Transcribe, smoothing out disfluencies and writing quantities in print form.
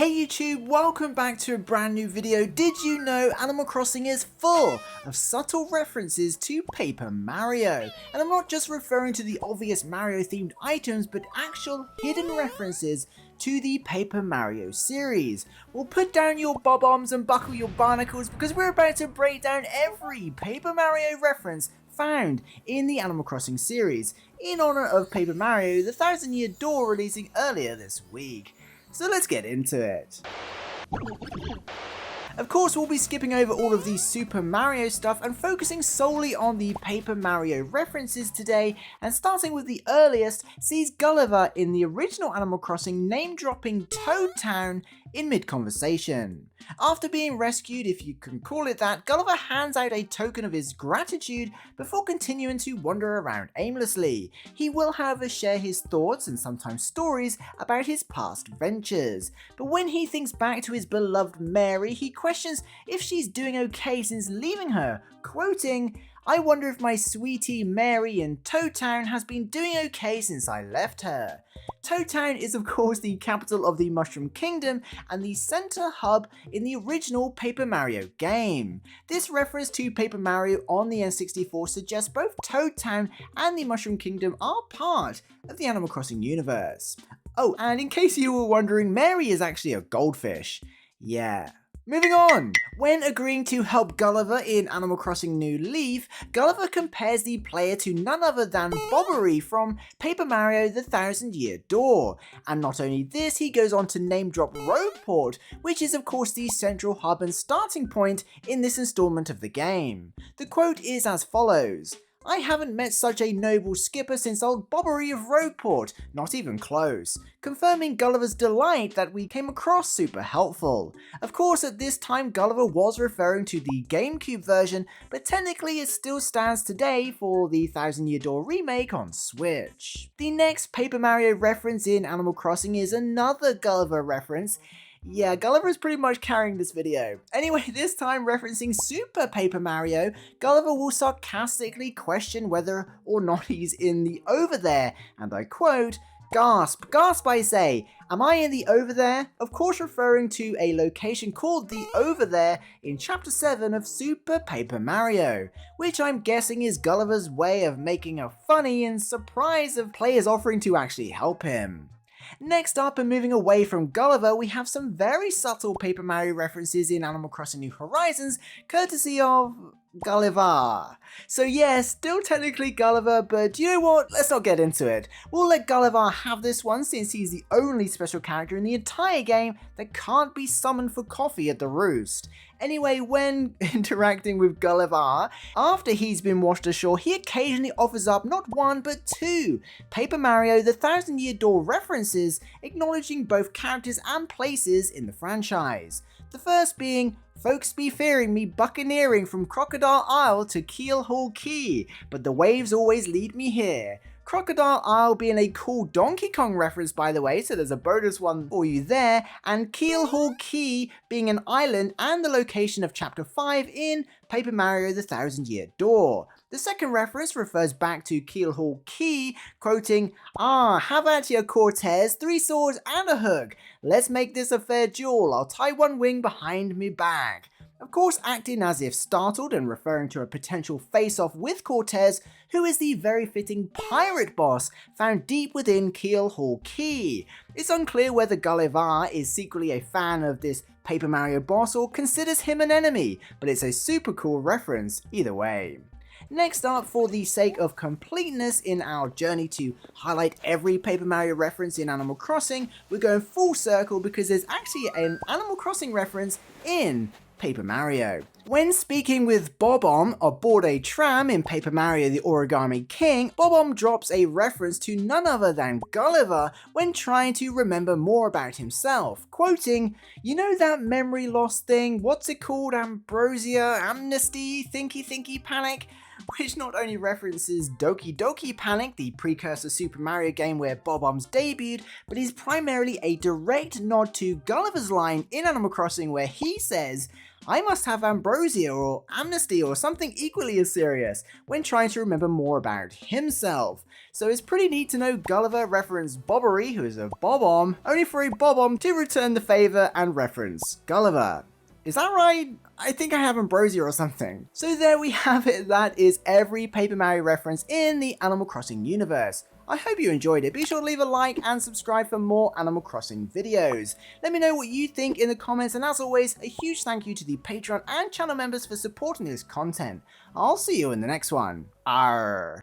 Hey YouTube, welcome back to a brand new video. Did you know Animal Crossing is full of subtle references to Paper Mario? And I'm not just referring to the obvious Mario themed items, but actual hidden references to the Paper Mario series. Well, put down your bob-ombs and buckle your barnacles because we're about to break down every Paper Mario reference found in the Animal Crossing series in honor of Paper Mario: The Thousand Year Door releasing earlier this week. So let's get into it. Of course, we'll be skipping over all of the Super Mario stuff and focusing solely on the Paper Mario references today, and starting with the earliest sees Gulliver in the original Animal Crossing name-dropping Toad Town in mid-conversation. After being rescued, if you can call it that, Gulliver hands out a token of his gratitude before continuing to wander around aimlessly. He will, however, share his thoughts and sometimes stories about his past ventures. But when he thinks back to his beloved Mary, he questions if she's doing okay since leaving her, quoting, "I wonder if my sweetie Mary in Toad Town has been doing okay since I left her." Toad Town is of course the capital of the Mushroom Kingdom and the center hub in the original Paper Mario game. This reference to Paper Mario on the N64 suggests both Toad Town and the Mushroom Kingdom are part of the Animal Crossing universe. Oh, and in case you were wondering, Mary is actually a goldfish. Yeah. Moving on! When agreeing to help Gulliver in Animal Crossing New Leaf, Gulliver compares the player to none other than Bobbery from Paper Mario: The Thousand Year Door. And not only this, he goes on to name drop Roadport, which is of course the central hub and starting point in this installment of the game. The quote is as follows: "I haven't met such a noble skipper since old Bobbery of Roadport, not even close," confirming Gulliver's delight that we came across super helpful. Of course, at this time Gulliver was referring to the GameCube version, but technically it still stands today for the Thousand Year Door remake on Switch. The next Paper Mario reference in Animal Crossing is another Gulliver reference. Yeah, Gulliver is pretty much carrying this video. Anyway, this time referencing Super Paper Mario, Gulliver will sarcastically question whether or not he's in the over there, and I quote, "Gasp, gasp I say, am I in the over there?" Of course referring to a location called the Over There in Chapter 7 of Super Paper Mario, which I'm guessing is Gulliver's way of making a funny and surprise of players offering to actually help him. Next up, and moving away from Gulliver, we have some very subtle Paper Mario references in Animal Crossing New Horizons, courtesy of Gulliver. So yeah, still technically Gulliver, but you know what? Let's not get into it. We'll let Gulliver have this one since he's the only special character in the entire game that can't be summoned for coffee at the Roost. Anyway, when interacting with Gulliver, after he's been washed ashore, he occasionally offers up not one but two Paper Mario: The Thousand Year Door references, acknowledging both characters and places in the franchise. The first being, "Folks be fearing me buccaneering from Crocodile Isle to Keelhaul Key, but the waves always lead me here." Crocodile Isle being a cool Donkey Kong reference, by the way, so there's a bonus one for you there, and Keelhaul Key being an island and the location of Chapter 5 in Paper Mario: The Thousand Year Door. The second reference refers back to Keelhaul Key, quoting, "Ah, have at ya Cortez, 3 swords and a hook. Let's make this a fair duel, I'll tie one wing behind me back." Of course, acting as if startled and referring to a potential face-off with Cortez, who is the very fitting pirate boss found deep within Keelhaul Key. It's unclear whether Gulliver is secretly a fan of this Paper Mario boss or considers him an enemy, but it's a super cool reference either way. Next up, for the sake of completeness in our journey to highlight every Paper Mario reference in Animal Crossing, we're going full circle because there's actually an Animal Crossing reference in Paper Mario. When speaking with Bob-omb aboard a tram in Paper Mario: The Origami King, Bob-omb drops a reference to none other than Gulliver when trying to remember more about himself, quoting, "You know that memory loss thing, what's it called, ambrosia, amnesty, thinky panic? which not only references Doki Doki Panic, the precursor Super Mario game where Bob-ombs debuted, but is primarily a direct nod to Gulliver's line in Animal Crossing where he says, "I must have ambrosia or amnesty or something equally as serious," when trying to remember more about himself. So it's pretty neat to know Gulliver referenced Bobbery, who is a Bob-omb, only for a Bob-omb to return the favour and reference Gulliver. Is that right? I think I have ambrosia or something. So there we have it, that is every Paper Mario reference in the Animal Crossing universe. I hope you enjoyed it. Be sure to leave a like and subscribe for more Animal Crossing videos. Let me know what you think in the comments, and as always, a huge thank you to the Patreon and channel members for supporting this content. I'll see you in the next one. Arr.